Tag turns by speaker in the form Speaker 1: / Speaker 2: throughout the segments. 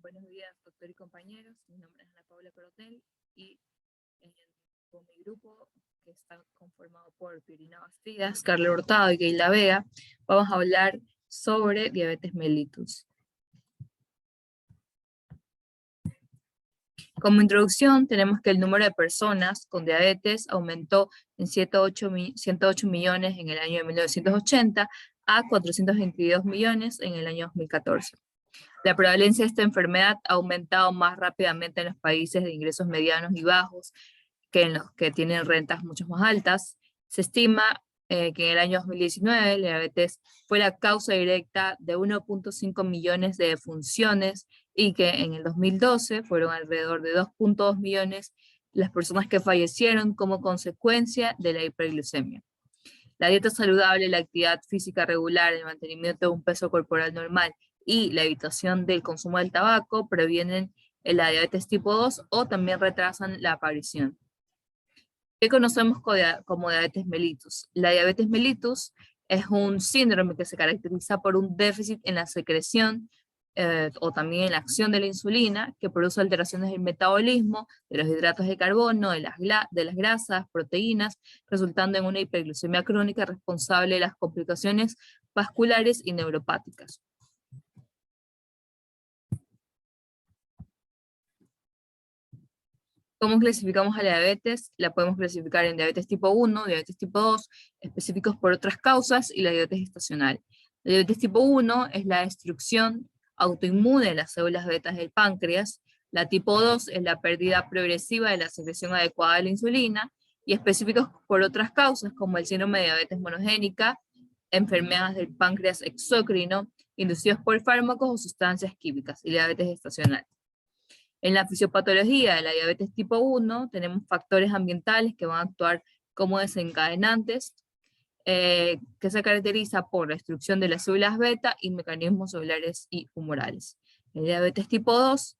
Speaker 1: Buenos días, doctor y compañeros. Mi nombre es Ana Paula Corotel y con mi grupo, que está conformado por Pirina Bastidas, Carla Hurtado y Keila Vega, vamos a hablar sobre diabetes mellitus. Como introducción, tenemos que el número de personas con diabetes aumentó en 108 millones en el año de 1980 a 422 millones en el año 2014. La prevalencia de esta enfermedad ha aumentado más rápidamente en los países de ingresos medianos y bajos que en los que tienen rentas mucho más altas. Se estima que en el año 2019 la diabetes fue la causa directa de 1.5 millones de defunciones y que en el 2012 fueron alrededor de 2.2 millones las personas que fallecieron como consecuencia de la hiperglucemia. La dieta saludable, la actividad física regular, el mantenimiento de un peso corporal normal y la evitación del consumo del tabaco previenen la diabetes tipo 2 o también retrasan la aparición. ¿Qué conocemos como diabetes mellitus? La diabetes mellitus es un síndrome que se caracteriza por un déficit en la secreción o también en la acción de la insulina, que produce alteraciones del metabolismo, de los hidratos de carbono, de las grasas, proteínas, resultando en una hiperglucemia crónica responsable de las complicaciones vasculares y neuropáticas. ¿Cómo clasificamos a la diabetes? La podemos clasificar en diabetes tipo 1, diabetes tipo 2, específicos por otras causas, y la diabetes gestacional. La diabetes tipo 1 es la destrucción autoinmune de las células betas del páncreas. La tipo 2 es la pérdida progresiva de la secreción adecuada de la insulina, y específicos por otras causas, como el síndrome de diabetes monogénica, enfermedades del páncreas exócrino, inducidos por fármacos o sustancias químicas, y la diabetes gestacional. En la fisiopatología de la diabetes tipo 1 tenemos factores ambientales que van a actuar como desencadenantes, que se caracteriza por la destrucción de las células beta y mecanismos celulares y humorales. En la diabetes tipo 2,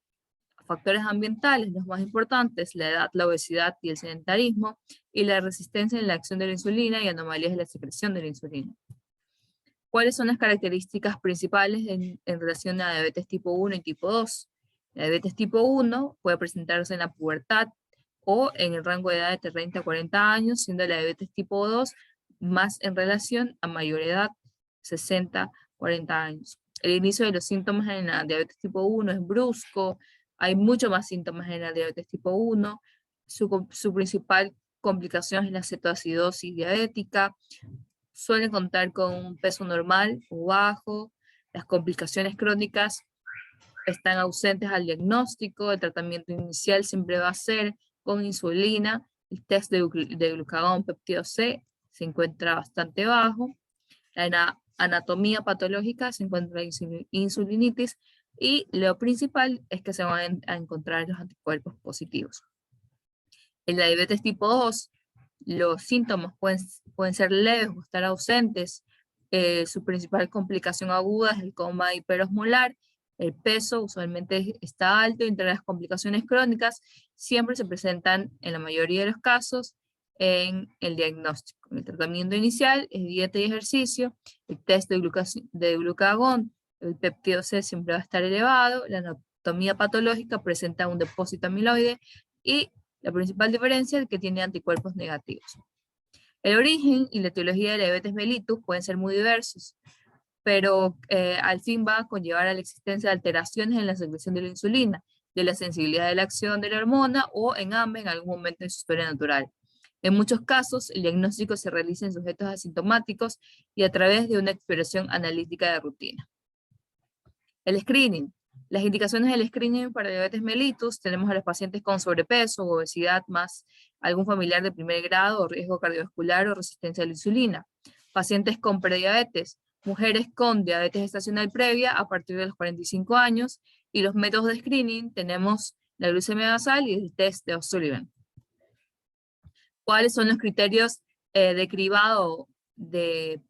Speaker 1: factores ambientales, los más importantes, la edad, la obesidad y el sedentarismo, y la resistencia en la acción de la insulina y anomalías de la secreción de la insulina. ¿Cuáles son las características principales en relación a diabetes tipo 1 y tipo 2? La diabetes tipo 1 puede presentarse en la pubertad o en el rango de edad de 30 a 40 años, siendo la diabetes tipo 2 más en relación a mayor edad, 60, 40 años. El inicio de los síntomas en la diabetes tipo 1 es brusco, hay mucho más síntomas en la diabetes tipo 1, su principal complicación es la cetoacidosis diabética, suelen contar con un peso normal o bajo, las complicaciones crónicas están ausentes al diagnóstico, el tratamiento inicial siempre va a ser con insulina, el test de glucagón péptido C se encuentra bastante bajo, la anatomía patológica se encuentra insulinitis y lo principal es que se van a encontrar los anticuerpos positivos. En la diabetes tipo 2, los síntomas pueden ser leves o estar ausentes. Su principal complicación aguda es el coma hiperosmolar. El peso usualmente está alto y entre las complicaciones crónicas siempre se presentan en la mayoría de los casos en el diagnóstico. El tratamiento inicial es dieta y ejercicio, el test de glucagón, el péptido C siempre va a estar elevado, la anatomía patológica presenta un depósito amiloide y la principal diferencia es que tiene anticuerpos negativos. El origen y la etiología de la diabetes mellitus pueden ser muy diversos, pero al fin va a conllevar a la existencia de alteraciones en la secreción de la insulina, de la sensibilidad de la acción de la hormona o en ambas en algún momento de su historia natural. En muchos casos, el diagnóstico se realiza en sujetos asintomáticos y a través de una exploración analítica de rutina. El screening. Las indicaciones del screening para diabetes mellitus, tenemos a los pacientes con sobrepeso, obesidad, más algún familiar de primer grado o riesgo cardiovascular o resistencia a la insulina. Pacientes con prediabetes, mujeres con diabetes gestacional previa a partir de los 45 años, y los métodos de screening tenemos la glucemia basal y el test de O'Sullivan. ¿Cuáles son los criterios de cribado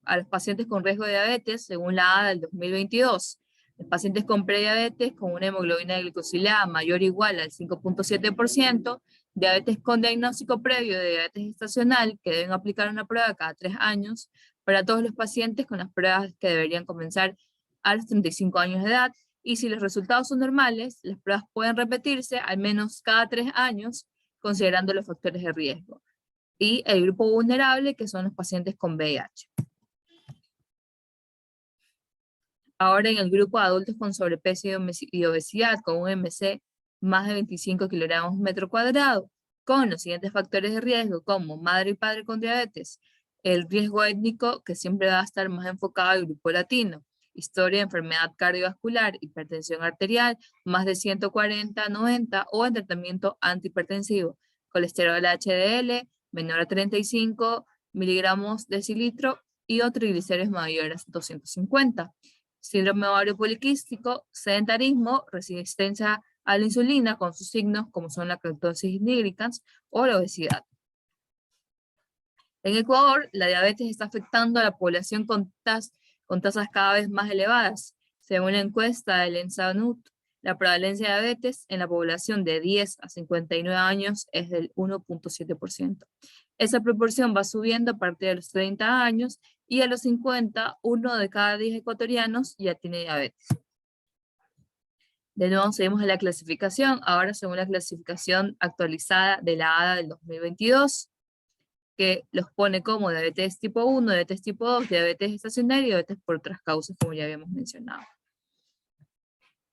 Speaker 1: a los pacientes con riesgo de diabetes según la ADA del 2022? Los pacientes con prediabetes con una hemoglobina glicosilada mayor o igual al 5.7%, diabetes con diagnóstico previo de diabetes gestacional que deben aplicar una prueba cada 3 años, para todos los pacientes con las pruebas que deberían comenzar a los 35 años de edad, y si los resultados son normales, las pruebas pueden repetirse al menos cada 3 años, considerando los factores de riesgo. Y el grupo vulnerable, que son los pacientes con VIH. Ahora en el grupo de adultos con sobrepeso y obesidad, con un MC más de 25 kilogramos metro cuadrado, con los siguientes factores de riesgo, como madre y padre con diabetes, el riesgo étnico, que siempre va a estar más enfocado al grupo latino, historia de enfermedad cardiovascular, hipertensión arterial, más de 140/90 o en tratamiento antihipertensivo, colesterol HDL menor a 35 miligramos decilitro y o triglicéridos mayores a 250. Síndrome ovario poliquístico, sedentarismo, resistencia a la insulina con sus signos como son la cetosis nigricans o la obesidad. En Ecuador, la diabetes está afectando a la población con tasas cada vez más elevadas. Según la encuesta del ENSANUT, la prevalencia de diabetes en la población de 10 a 59 años es del 1.7%. Esa proporción va subiendo a partir de los 30 años y a los 50, 1 de cada 10 ecuatorianos ya tiene diabetes. De nuevo seguimos en la clasificación, ahora según la clasificación actualizada de la ADA del 2022, que los pone como diabetes tipo 1, diabetes tipo 2, diabetes estacionaria y diabetes por otras causas, como ya habíamos mencionado.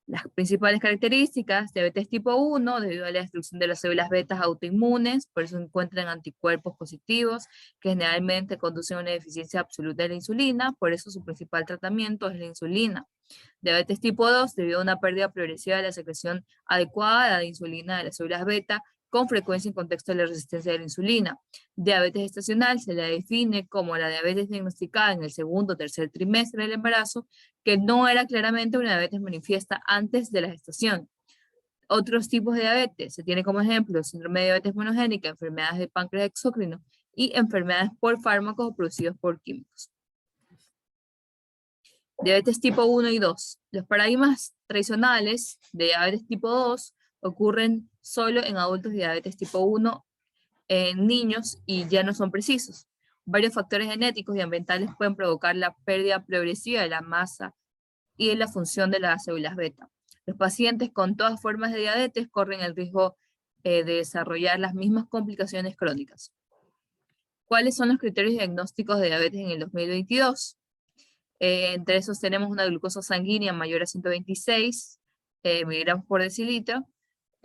Speaker 1: Las principales características, diabetes tipo 1, debido a la destrucción de las células betas autoinmunes, por eso encuentran anticuerpos positivos, que generalmente conducen a una deficiencia absoluta de la insulina, por eso su principal tratamiento es la insulina. Diabetes tipo 2, debido a una pérdida progresiva de la secreción adecuada de insulina de las células beta, con frecuencia en contexto de la resistencia de la insulina. Diabetes estacional se la define como la diabetes diagnosticada en el segundo o tercer trimestre del embarazo, que no era claramente una diabetes manifiesta antes de la gestación. Otros tipos de diabetes, se tiene como ejemplo síndrome de diabetes monogénica, enfermedades de páncreas exócrino y enfermedades por fármacos producidos por químicos. Diabetes tipo 1 y 2. Los paradigmas tradicionales de diabetes tipo 2 ocurren solo en adultos de diabetes tipo 1, en niños, y ya no son precisos. Varios factores genéticos y ambientales pueden provocar la pérdida progresiva de la masa y de la función de las células beta. Los pacientes con todas formas de diabetes corren el riesgo de desarrollar las mismas complicaciones crónicas. ¿Cuáles son los criterios diagnósticos de diabetes en el 2022? Entre esos tenemos una glucosa sanguínea mayor a 126 miligramos por decilitro,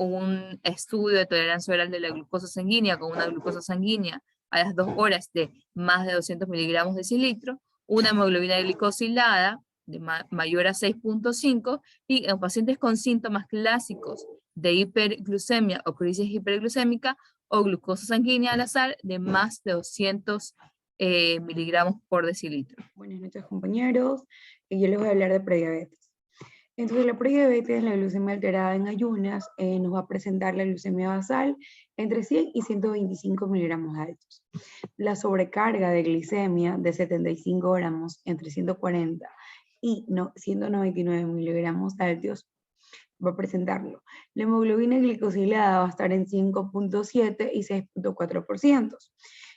Speaker 1: un estudio de tolerancia oral de la glucosa sanguínea con una glucosa sanguínea a las 2 horas de más de 200 miligramos decilitro, una hemoglobina glicosilada de mayor a 6.5 y en pacientes con síntomas clásicos de hiperglucemia o crisis hiperglucémica o glucosa sanguínea al azar de más de 200 miligramos por decilitro.
Speaker 2: Buenas noches, compañeros. Yo les voy a hablar de prediabetes. Entonces, la prediabetes, la glucemia alterada en ayunas, nos va a presentar la glucemia basal entre 100 y 125 miligramos altos. La sobrecarga de glicemia de 75 gramos entre 140 y 199 miligramos altos va a presentarlo. La hemoglobina glicosilada va a estar en 5.7 y 6.4%.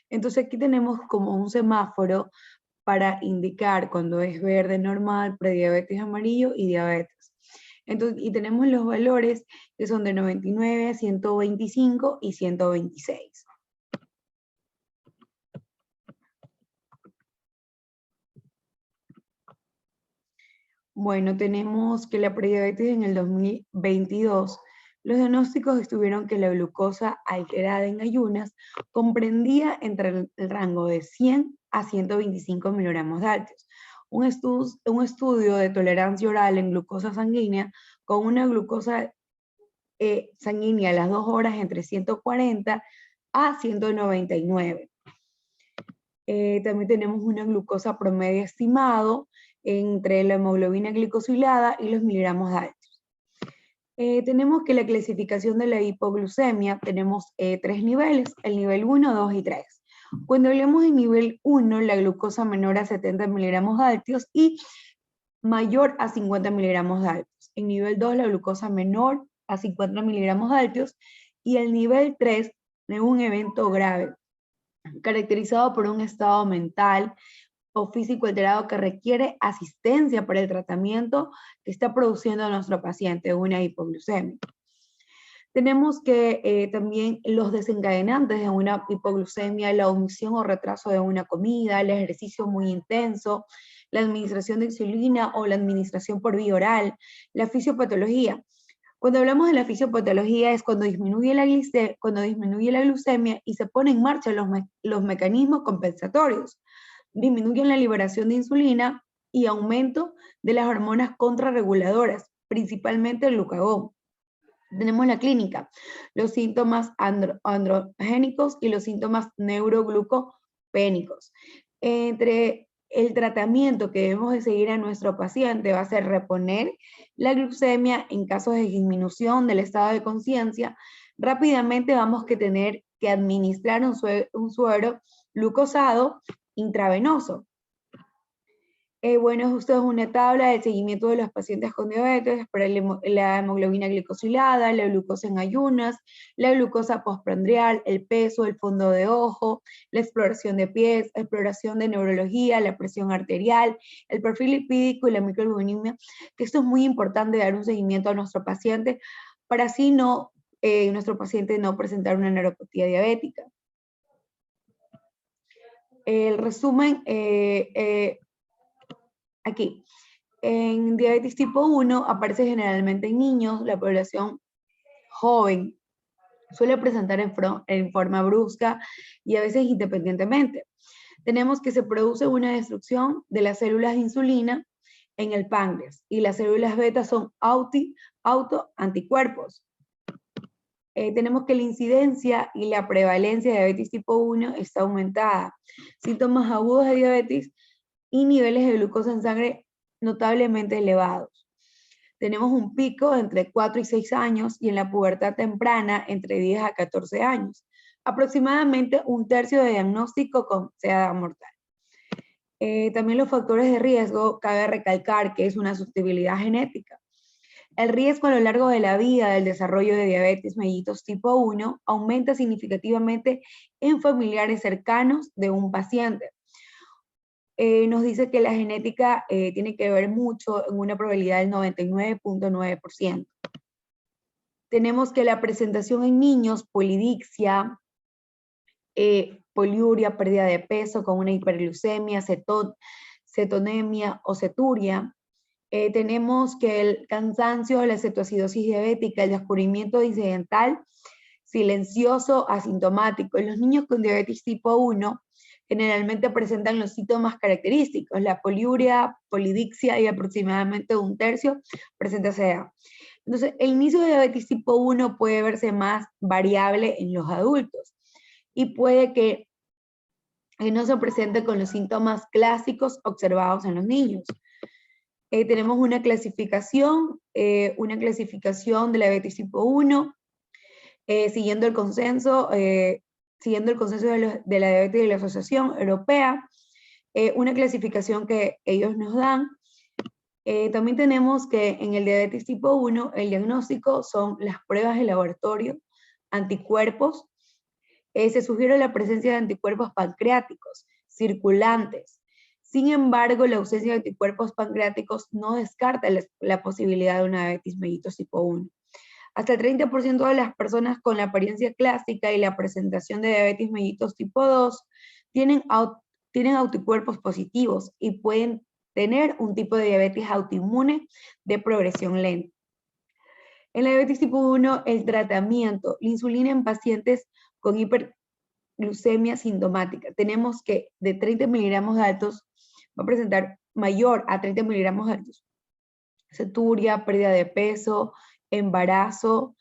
Speaker 2: Entonces aquí tenemos como un semáforo para indicar cuando es verde normal, prediabetes amarillo y diabetes. Entonces, y tenemos los valores que son de 99, 125 y 126. Bueno, tenemos que la prediabetes en el 2022, los diagnósticos estuvieron que la glucosa alterada en ayunas comprendía entre el rango de 100 a 125 miligramos de altos. Un estudio de tolerancia oral en glucosa sanguínea con una glucosa sanguínea a las 2 horas entre 140 a 199. También tenemos una glucosa promedio estimado entre la hemoglobina glicosilada y los miligramos altos. Tenemos que la clasificación de la hipoglucemia, tenemos 3 niveles, el nivel 1, 2 y 3. Cuando hablemos de nivel 1, la glucosa menor a 70 miligramos altos y mayor a 50 miligramos altos. En nivel 2, la glucosa menor a 50 miligramos altos y el nivel 3, de un evento grave, caracterizado por un estado mental o físico alterado que requiere asistencia para el tratamiento que está produciendo nuestro paciente, una hipoglucemia. Tenemos que también los desencadenantes de una hipoglucemia, la omisión o retraso de una comida, el ejercicio muy intenso, la administración de insulina o la administración por vía oral, la fisiopatología. Cuando hablamos de la fisiopatología es cuando disminuye la glucemia y se ponen en marcha los mecanismos compensatorios. Disminuyen la liberación de insulina y aumento de las hormonas contrarreguladoras, principalmente el glucagón. Tenemos la clínica, los síntomas androgénicos y los síntomas neuroglucopénicos. Entre el tratamiento que debemos de seguir a nuestro paciente va a ser reponer la glucemia en casos de disminución del estado de conciencia. Rápidamente vamos a tener que administrar un suero glucosado intravenoso. Bueno, esto es una tabla del seguimiento de los pacientes con diabetes para la hemoglobina glicosilada, la glucosa en ayunas, la glucosa postprandial, el peso, el fondo de ojo, la exploración de pies, exploración de neurología, la presión arterial, el perfil lipídico y la microalbuminemia, que esto es muy importante dar un seguimiento a nuestro paciente para así nuestro paciente no presentar una neuropatía diabética. El resumen, aquí, en diabetes tipo 1 aparece generalmente en niños, la población joven suele presentar en forma brusca y a veces independientemente. Tenemos que se produce una destrucción de las células de insulina en el páncreas y las células beta son autoanticuerpos. Tenemos que la incidencia y la prevalencia de diabetes tipo 1 está aumentada. Síntomas agudos de diabetes y niveles de glucosa en sangre notablemente elevados. Tenemos un pico entre 4 y 6 años y en la pubertad temprana entre 10 a 14 años. Aproximadamente un tercio de diagnóstico con edad mortal. También los factores de riesgo, cabe recalcar que es una susceptibilidad genética. El riesgo a lo largo de la vida del desarrollo de diabetes mellitus tipo 1 aumenta significativamente en familiares cercanos de un paciente. Nos dice que la genética tiene que ver mucho en una probabilidad del 99.9%. Tenemos que la presentación en niños, polidixia, poliuria, pérdida de peso con una hiperglucemia, cetonemia o ceturia. Tenemos que el cansancio, la cetoacidosis diabética, el descubrimiento incidental, silencioso, asintomático. En los niños con diabetes tipo 1 generalmente presentan los síntomas característicos, la poliuria, polidixia y aproximadamente un tercio presenta CA. Entonces, el inicio de diabetes tipo 1 puede verse más variable en los adultos y puede que no se presente con los síntomas clásicos observados en los niños. Tenemos una clasificación de la diabetes tipo 1, siguiendo el consenso de la diabetes de la Asociación Europea, una clasificación que ellos nos dan. También tenemos que en el diabetes tipo 1, el diagnóstico son las pruebas de laboratorio, anticuerpos, se sugiere la presencia de anticuerpos pancreáticos, circulantes. Sin embargo, la ausencia de anticuerpos pancreáticos no descarta la posibilidad de una diabetes mellitus tipo 1. Hasta el 30% de las personas con la apariencia clásica y la presentación de diabetes mellitus tipo 2 tienen anticuerpos positivos y pueden tener un tipo de diabetes autoinmune de progresión lenta. En la diabetes tipo 1, el tratamiento, la insulina en pacientes con hiperglucemia sintomática. Tenemos que de 30 miligramos altos va a presentar mayor a 30 miligramos altos. Ceturia, pérdida de peso, embarazo.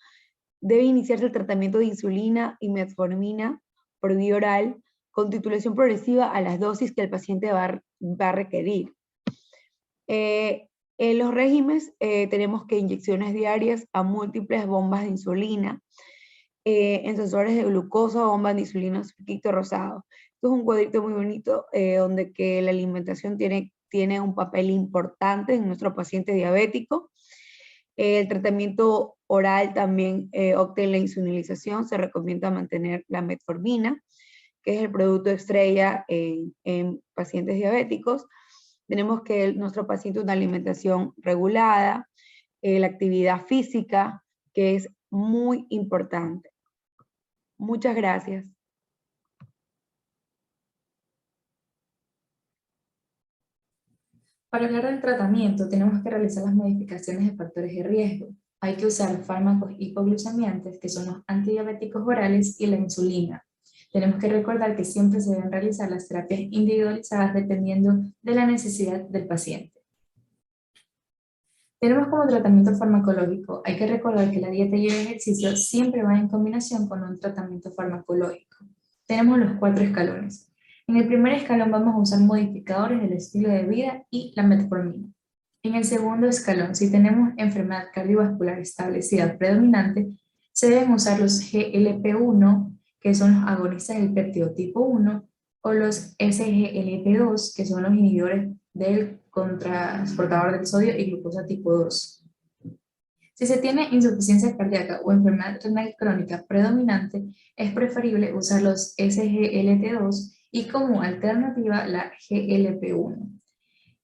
Speaker 2: Debe iniciarse el tratamiento de insulina y metformina por vía oral con titulación progresiva a las dosis que el paciente va a requerir. En los regímenes tenemos que inyecciones diarias a múltiples bombas de insulina, en sensores de glucosa, bombas de insulina, piquito rosado. Esto es un cuadrito muy bonito donde que la alimentación tiene un papel importante en nuestro paciente diabético. El tratamiento oral también opta en la insulinización, se recomienda mantener la metformina. que es el producto estrella en pacientes diabéticos. Tenemos que nuestro paciente una alimentación regulada, la actividad física, que es muy importante. Muchas gracias.
Speaker 3: Para hablar del tratamiento, tenemos que realizar las modificaciones de factores de riesgo. Hay que usar fármacos hipoglucemiantes, que son los antidiabéticos orales, y la insulina. Tenemos que recordar que siempre se deben realizar las terapias individualizadas dependiendo de la necesidad del paciente. Tenemos como tratamiento farmacológico, hay que recordar que la dieta y el ejercicio siempre van en combinación con un tratamiento farmacológico. Tenemos los 4 escalones. En el primer escalón vamos a usar modificadores del estilo de vida y la metformina. En el segundo escalón, si tenemos enfermedad cardiovascular establecida predominante, se deben usar los GLP-1, que son los agonistas del péptido tipo 1, o los SGLT2, que son los inhibidores del contrasportador del sodio y glucosa tipo 2. Si se tiene insuficiencia cardíaca o enfermedad renal crónica predominante, es preferible usar los SGLT2 y como alternativa la GLP-1.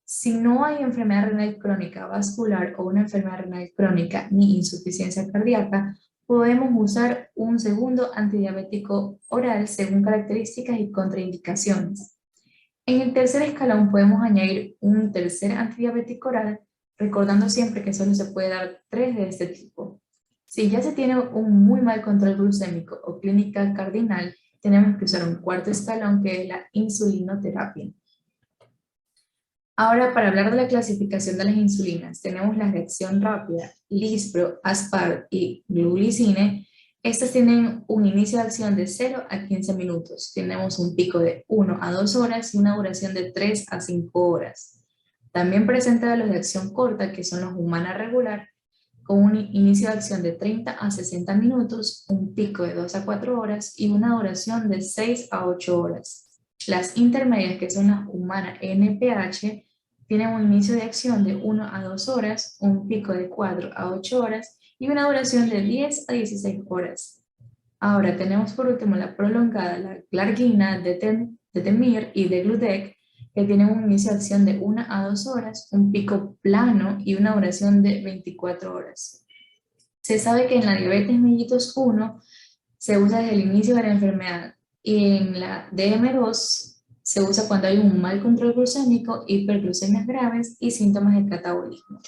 Speaker 3: Si no hay enfermedad renal crónica vascular o una enfermedad renal crónica ni insuficiencia cardíaca, podemos usar un segundo antidiabético oral según características y contraindicaciones. En el tercer escalón podemos añadir un tercer antidiabético oral, recordando siempre que solo se puede dar 3 de este tipo. Si ya se tiene un muy mal control glucémico o clínica cardinal, tenemos que usar un cuarto escalón, que es la insulinoterapia. Ahora, para hablar de la clasificación de las insulinas, tenemos la reacción rápida, Lispro, Aspart y Glulicine. Estas tienen un inicio de acción de 0 a 15 minutos. Tenemos un pico de 1 a 2 horas y una duración de 3 a 5 horas. También presenta los de acción corta, que son los Humana regular, con un inicio de acción de 30 a 60 minutos, un pico de 2 a 4 horas y una duración de 6 a 8 horas. Las intermedias, que son las Humana NPH, tienen un inicio de acción de 1 a 2 horas, un pico de 4 a 8 horas y una duración de 10 a 16 horas. Ahora tenemos por último la prolongada, la Glargina, Detemir y Degludec, que tienen un inicio de acción de 1 a 2 horas, un pico plano y una duración de 24 horas. Se sabe que en la diabetes mellitus 1 se usa desde el inicio de la enfermedad y en la DM2 se usa cuando hay un mal control glucémico, hiperglucemias graves y síntomas de catabolismo.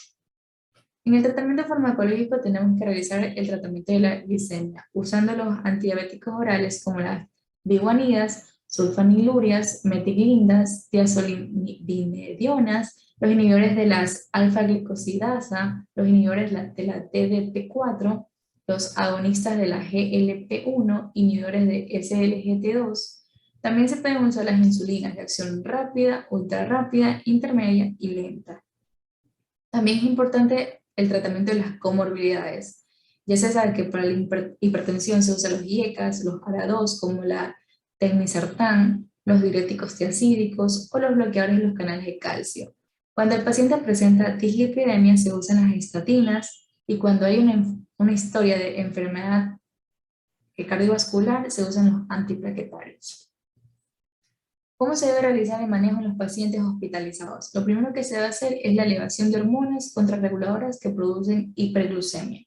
Speaker 3: En el tratamiento farmacológico tenemos que realizar el tratamiento de la glicemia, usando los antidiabéticos orales como las biguanidas, sulfanilurias, metilglindas, tiazolidinedionas, los inhibidores de las alfa-glicosidasa, los inhibidores de la DDP4, los agonistas de la GLP-1, inhibidores de SGLT2. También se pueden usar las insulinas de acción rápida, ultra rápida, intermedia y lenta. También es importante el tratamiento de las comorbilidades. Ya se sabe que para la hipertensión se usan los IECAS, los ARA2 como la telmisartán, los diuréticos tiacídicos o los bloqueadores de los canales de calcio. Cuando el paciente presenta dislipidemia se usan las estatinas y cuando hay una historia de enfermedad cardiovascular se usan los antiplaquetarios. ¿Cómo se debe realizar el manejo en los pacientes hospitalizados? Lo primero que se debe hacer es la elevación de hormonas contrarreguladoras que producen hiperglucemia.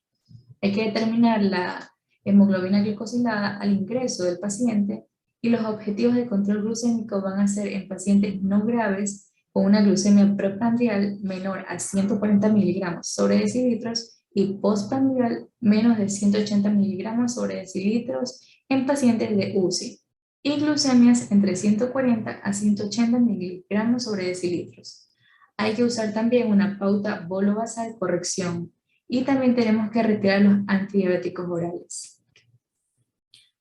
Speaker 3: Hay que determinar la hemoglobina glicosilada al ingreso del paciente y los objetivos de control glucémico van a ser en pacientes no graves con una glucemia preprandial menor a 140 miligramos sobre decilitros y postprandial menos de 180 miligramos sobre decilitros en pacientes de UCI, y glucemias entre 140 a 180 miligramos sobre decilitros. Hay que usar también una pauta bolo-basal corrección y también tenemos que retirar los antidiabéticos orales.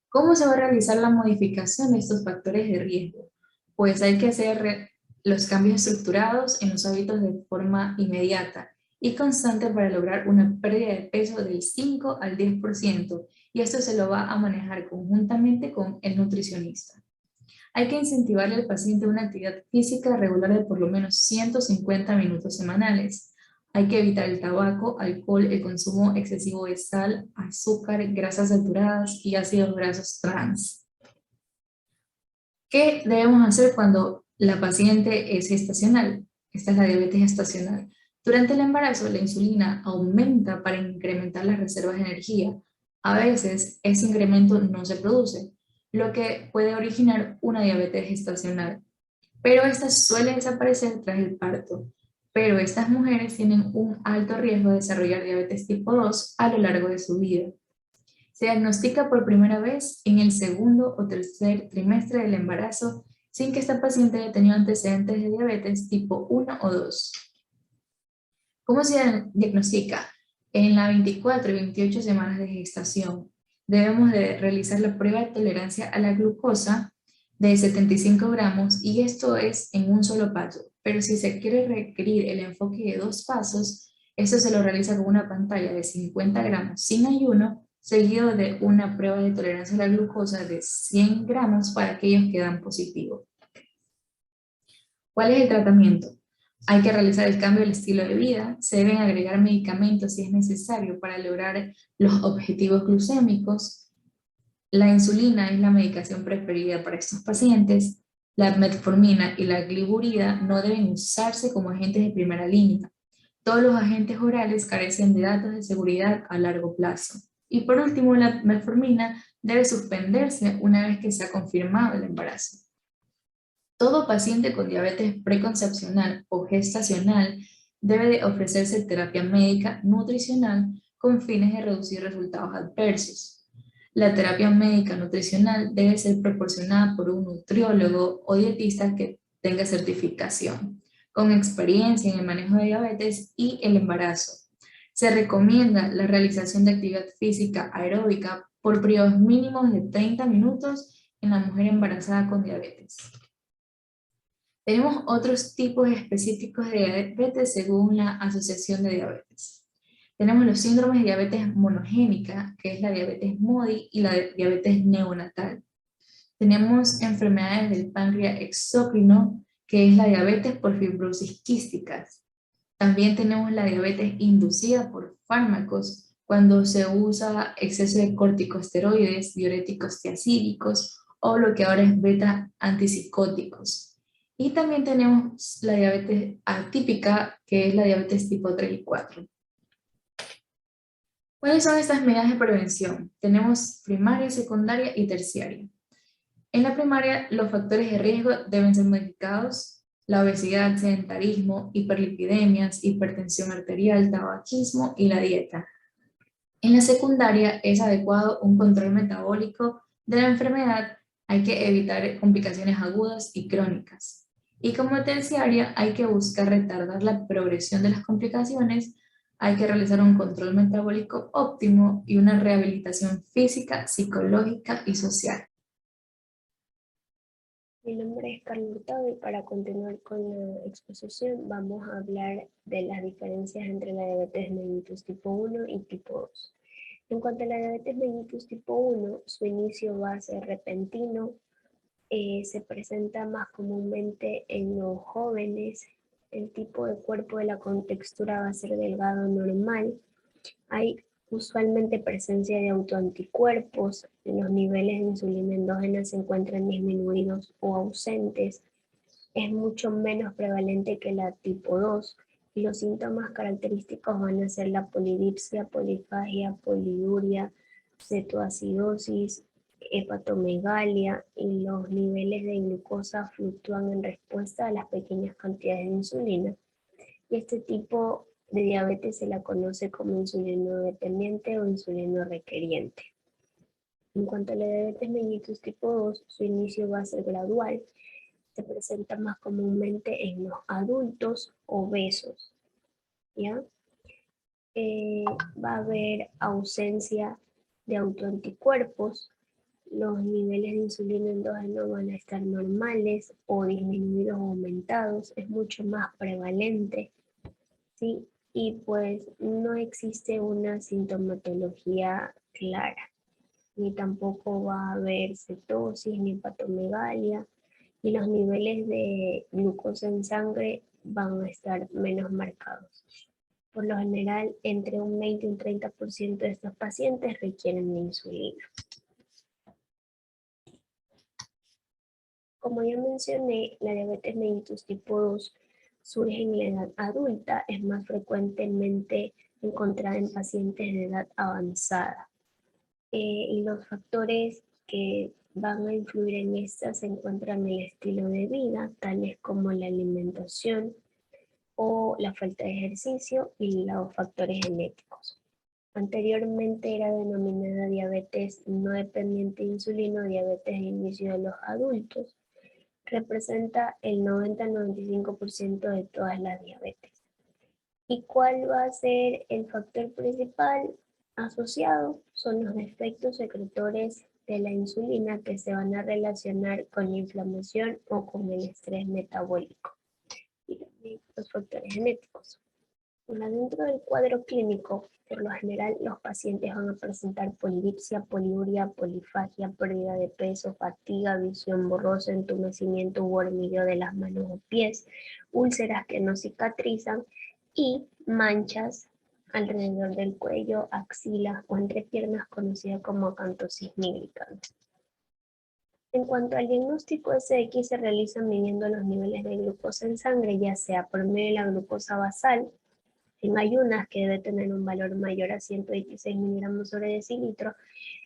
Speaker 3: ¿Cómo se va a realizar la modificación de estos factores de riesgo? Pues hay que hacer los cambios estructurados en los hábitos de forma inmediata y constante para lograr una pérdida de peso del 5 al 10%, y esto se lo va a manejar conjuntamente con el nutricionista. Hay que incentivarle al paciente una actividad física regular de por lo menos 150 minutos semanales. Hay que evitar el tabaco, alcohol, el consumo excesivo de sal, azúcar, grasas saturadas y ácidos grasos trans. ¿Qué debemos hacer cuando la paciente es gestacional? Esta es la diabetes gestacional. Durante el embarazo, la insulina aumenta para incrementar las reservas de energía. A veces, ese incremento no se produce, lo que puede originar una diabetes gestacional. Pero esta suele desaparecer tras el parto. Pero estas mujeres tienen un alto riesgo de desarrollar diabetes tipo 2 a lo largo de su vida. Se diagnostica por primera vez en el segundo o tercer trimestre del embarazo sin que esta paciente haya tenido antecedentes de diabetes tipo 1 o 2. ¿Cómo se diagnostica? En las 24 y 28 semanas de gestación debemos de realizar la prueba de tolerancia a la glucosa de 75 gramos y esto es en un solo paso. Pero si se quiere requerir el enfoque de 2 pasos, esto se lo realiza con una pantalla de 50 gramos sin ayuno, seguido de una prueba de tolerancia a la glucosa de 100 gramos para aquellos que dan positivo. ¿Cuál es el tratamiento? Hay que realizar el cambio del estilo de vida, se deben agregar medicamentos si es necesario para lograr los objetivos glucémicos. La insulina es la medicación preferida para estos pacientes. La metformina y la gliburida no deben usarse como agentes de primera línea. Todos los agentes orales carecen de datos de seguridad a largo plazo. Y por último, la metformina debe suspenderse una vez que se ha confirmado el embarazo. Todo paciente con diabetes preconcepcional o gestacional debe de ofrecerse terapia médica nutricional con fines de reducir resultados adversos. La terapia médica nutricional debe ser proporcionada por un nutriólogo o dietista que tenga certificación, con experiencia en el manejo de diabetes y el embarazo. Se recomienda la realización de actividad física aeróbica por periodos mínimos de 30 minutos en la mujer embarazada con diabetes. Tenemos otros tipos específicos de diabetes según la Asociación de Diabetes. Tenemos los síndromes de diabetes monogénica, que es la diabetes MODY, y la diabetes neonatal. Tenemos enfermedades del páncreas exócrino, que es la diabetes por fibrosis quísticas. También tenemos la diabetes inducida por fármacos, cuando se usa exceso de corticosteroides, diuréticos tiazídicos o bloqueadores beta antipsicóticos. Y también tenemos la diabetes atípica, que es la diabetes tipo 3 y 4. ¿Cuáles son estas medidas de prevención? Tenemos primaria, secundaria y terciaria. En la primaria, los factores de riesgo deben ser modificados: la obesidad, sedentarismo, hiperlipidemias, hipertensión arterial, tabaquismo y la dieta. En la secundaria es adecuado un control metabólico de la enfermedad, hay que evitar complicaciones agudas y crónicas. Y como terciaria hay que buscar retardar la progresión de las complicaciones, hay que realizar un control metabólico óptimo y una rehabilitación física, psicológica y social.
Speaker 4: Mi nombre es Carlos Hurtado y para continuar con la exposición vamos a hablar de las diferencias entre la diabetes mellitus tipo 1 y tipo 2. En cuanto a la diabetes mellitus tipo 1, su inicio va a ser repentino, se presenta más comúnmente en los jóvenes, el tipo de cuerpo de la contextura va a ser delgado normal, hay usualmente presencia de autoanticuerpos, los niveles de insulina endógena se encuentran disminuidos o ausentes, es mucho menos prevalente que la tipo 2 y los síntomas característicos van a ser la polidipsia, polifagia, poliuria, cetoacidosis, hepatomegalia y los niveles de glucosa fluctúan en respuesta a las pequeñas cantidades de insulina. Y este tipo de diabetes se la conoce como insulino dependiente o insulino requeriente. En cuanto a la diabetes mellitus tipo 2, su inicio va a ser gradual, se presenta más comúnmente en los adultos obesos, ¿ya? Va a haber ausencia de autoanticuerpos, los niveles de insulina endógeno van a estar normales o disminuidos o aumentados, es mucho más prevalente, ¿sí? Y pues no existe una sintomatología clara, ni tampoco va a haber cetosis ni hepatomegalia, y los niveles de glucosa en sangre van a estar menos marcados. Por lo general, entre un 20 y un 30% de estos pacientes requieren de insulina. Como ya mencioné, la diabetes mellitus tipo 2 surge en la edad adulta, es más frecuentemente encontrada en pacientes de edad avanzada. Y los factores que van a influir en esta se encuentran en el estilo de vida, tales como la alimentación o la falta de ejercicio y los factores genéticos. Anteriormente era denominada diabetes no dependiente de insulina o diabetes de inicio de los adultos. Representa el 90-95% de todas las diabetes. ¿Y cuál va a ser el factor principal asociado? Son los defectos secretores de la insulina que se van a relacionar con la inflamación o con el estrés metabólico. Y también los factores genéticos. Dentro del cuadro clínico, por lo general, los pacientes van a presentar polidipsia, poliuria, polifagia, pérdida de peso, fatiga, visión borrosa, entumecimiento u hormigueo de las manos o pies, úlceras que no cicatrizan y manchas alrededor del cuello, axila o entrepiernas conocidas como acantosis nigricans. En cuanto al diagnóstico SX, se realiza midiendo los niveles de glucosa en sangre, ya sea por medio de la glucosa basal, en ayunas, que debe tener un valor mayor a 126 miligramos sobre decilitro,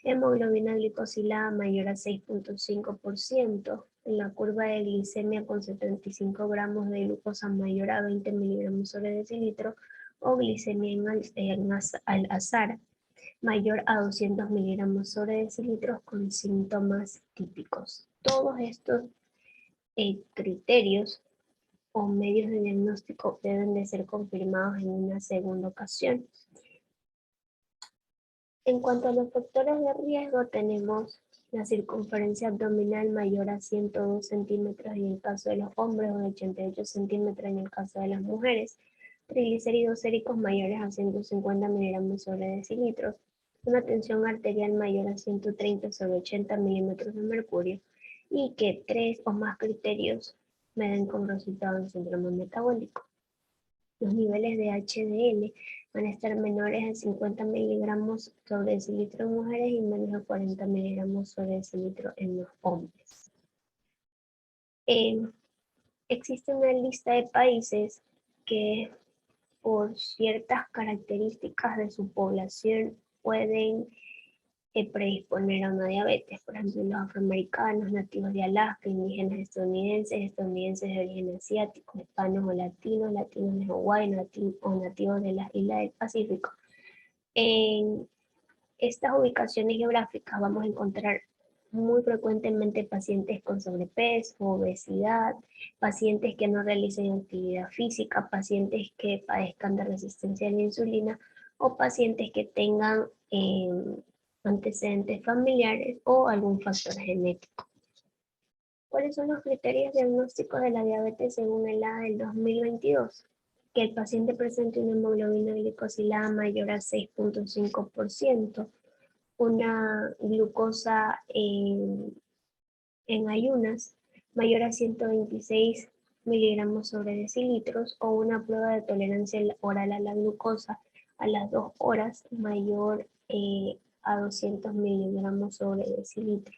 Speaker 4: hemoglobina glicosilada mayor a 6.5%, en la curva de glicemia con 75 gramos de glucosa mayor a 20 miligramos sobre decilitro, o glicemia al azar mayor a 200 miligramos sobre decilitros con síntomas típicos. Todos estos criterios o medios de diagnóstico deben de ser confirmados en una segunda ocasión. En cuanto a los factores de riesgo, tenemos la circunferencia abdominal mayor a 102 centímetros en el caso de los hombres o 88 centímetros en el caso de las mujeres, triglicéridos séricos mayores a 150 miligramos sobre decilitros, una tensión arterial mayor a 130 sobre 80 milímetros de mercurio, y que 3 o más criterios me den como resultado un síndrome metabólico. Los niveles de HDL van a estar menores a 50 miligramos sobre decilitro en mujeres y menos a 40 miligramos sobre decilitro en los hombres. Existe una lista de países que por ciertas características de su población pueden predisponer a una diabetes. Por ejemplo, los afroamericanos, nativos de Alaska, indígenas estadounidenses de origen asiático, hispanos o latinos, latinos de Hawái o nativos de las islas del Pacífico. En estas ubicaciones geográficas vamos a encontrar muy frecuentemente pacientes con sobrepeso, obesidad, pacientes que no realicen actividad física, pacientes que padezcan de resistencia a la insulina o pacientes que tengan antecedentes familiares o algún factor genético. ¿Cuáles son los criterios diagnósticos de la diabetes según el ADA del 2022? Que el paciente presente una hemoglobina glicosilada mayor a 6.5%, una glucosa en ayunas mayor a 126 miligramos sobre decilitros, o una prueba de tolerancia oral a la glucosa a las 2 horas mayor a 200 miligramos sobre decilitro,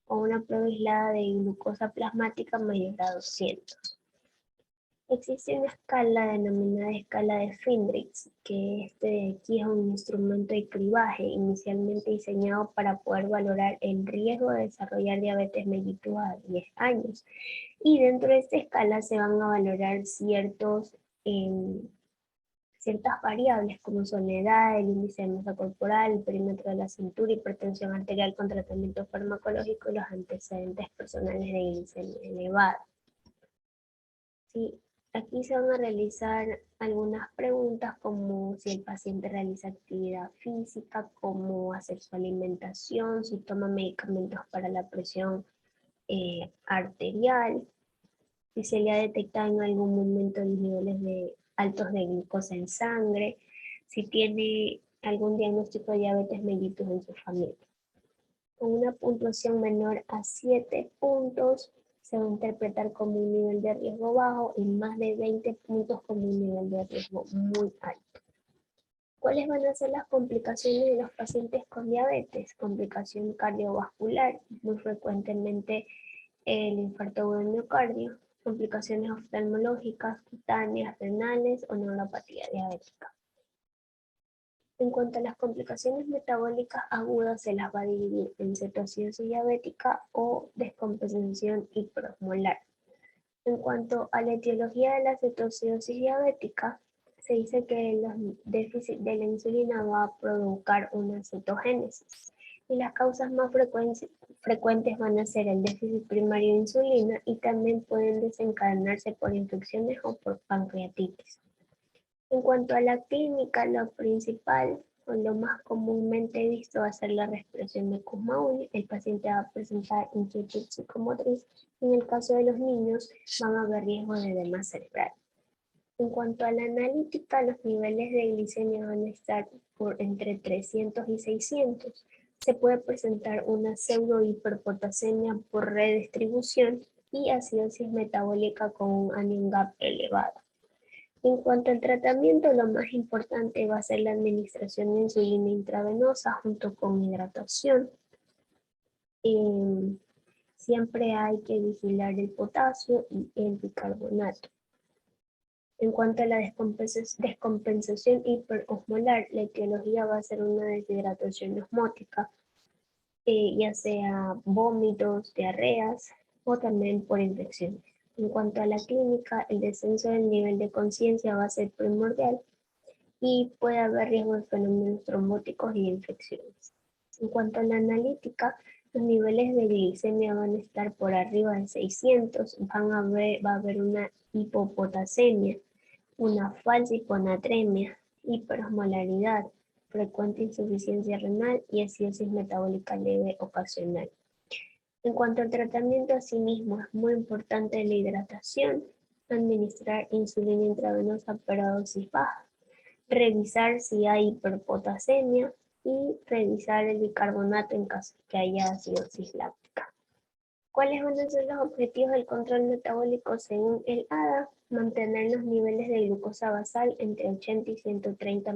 Speaker 4: o una prueba aislada de glucosa plasmática mayor a 200. Existe una escala denominada escala de Friedrich, que de aquí es un instrumento de cribaje inicialmente diseñado para poder valorar el riesgo de desarrollar diabetes mellitus a 10 años. Y dentro de esta escala se van a valorar ciertas variables como son la edad, el índice de masa corporal, el perímetro de la cintura, hipertensión arterial con tratamiento farmacológico y los antecedentes personales de glicemia elevada. Sí, aquí se van a realizar algunas preguntas como si el paciente realiza actividad física, cómo hacer su alimentación, si toma medicamentos para la presión arterial, si se le ha detectado en algún momento los niveles altos de glucosa en sangre, si tiene algún diagnóstico de diabetes mellitus en su familia. Con una puntuación menor a 7 puntos, se va a interpretar como un nivel de riesgo bajo y más de 20 puntos como un nivel de riesgo muy alto. ¿Cuáles van a ser las complicaciones de los pacientes con diabetes? Complicación cardiovascular, muy frecuentemente el infarto agudo del miocardio, complicaciones oftalmológicas, cutáneas, renales o neuropatía diabética. En cuanto a las complicaciones metabólicas agudas, se las va a dividir en cetoacidosis diabética o descompensación hiperosmolar. En cuanto a la etiología de la cetoacidosis diabética, se dice que el déficit de la insulina va a provocar una cetogénesis. Y las causas más frecuentes van a ser el déficit primario de insulina y también pueden desencadenarse por infecciones o por pancreatitis. En cuanto a la clínica, lo principal o lo más comúnmente visto va a ser la reexpresión de Kussmaul. El paciente va a presentar inquietud psicomotriz. En el caso de los niños, van a haber riesgo de edema cerebral. En cuanto a la analítica, los niveles de glicemia van a estar por entre 300 y 600. Se puede presentar una pseudohiperpotasemia por redistribución y acidosis metabólica con un anion gap elevado. En cuanto al tratamiento, lo más importante va a ser la administración de insulina intravenosa junto con hidratación. Siempre hay que vigilar el potasio y el bicarbonato. En cuanto a la descompensación hiperosmolar, la etiología va a ser una deshidratación osmótica, ya sea vómitos, diarreas o también por infecciones. En cuanto a la clínica, el descenso del nivel de conciencia va a ser primordial y puede haber riesgo de fenómenos trombóticos y infecciones. En cuanto a la analítica, los niveles de glicemia van a estar por arriba de 600, va a haber una hipopotasemia, una falsa hiponatremia, hiperosmolaridad, frecuente insuficiencia renal y acidosis metabólica leve ocasional. En cuanto al tratamiento, asimismo, es muy importante la hidratación, administrar insulina intravenosa pero a dosis baja, revisar si hay hiperpotasemia y revisar el bicarbonato en caso de que haya acidosis láctica. ¿Cuáles van a ser los objetivos del control metabólico según el ADA? Mantener los niveles de glucosa basal entre 80 y 130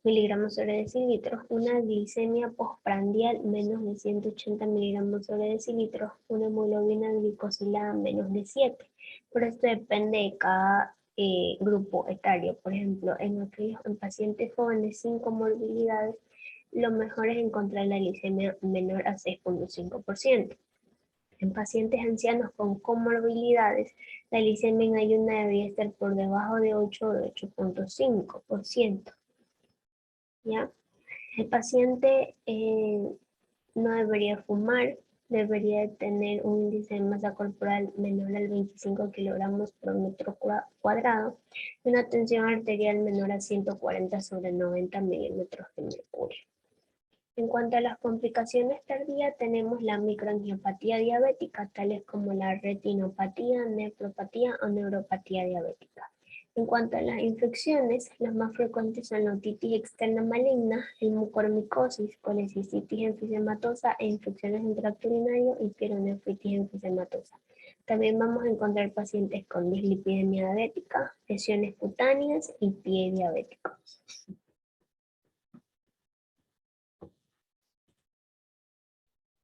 Speaker 4: miligramos sobre decilitro, una glicemia postprandial menos de 180 miligramos sobre decilitro, una hemoglobina glicosilada menos de 7. Pero esto depende de cada grupo etario. Por ejemplo, en pacientes jóvenes sin comorbilidades, lo mejor es encontrar la glicemia menor a 6.5%. En pacientes ancianos con comorbilidades, la glicemia en ayuna debería estar por debajo de 8 o de 8.5%. ¿Ya? El paciente no debería fumar, debería tener un índice de masa corporal menor al 25 kilogramos por metro cuadrado y una tensión arterial menor a 140 sobre 90 milímetros de mercurio. En cuanto a las complicaciones tardías, tenemos la microangiopatía diabética, tales como la retinopatía, nefropatía o neuropatía diabética. En cuanto a las infecciones, las más frecuentes son la otitis externa maligna, el mucormicosis, colecicitis enfisematosa e infecciones en tracto urinario y pielonefritis enfisematosa. También vamos a encontrar pacientes con dislipidemia diabética, lesiones cutáneas y pie diabético.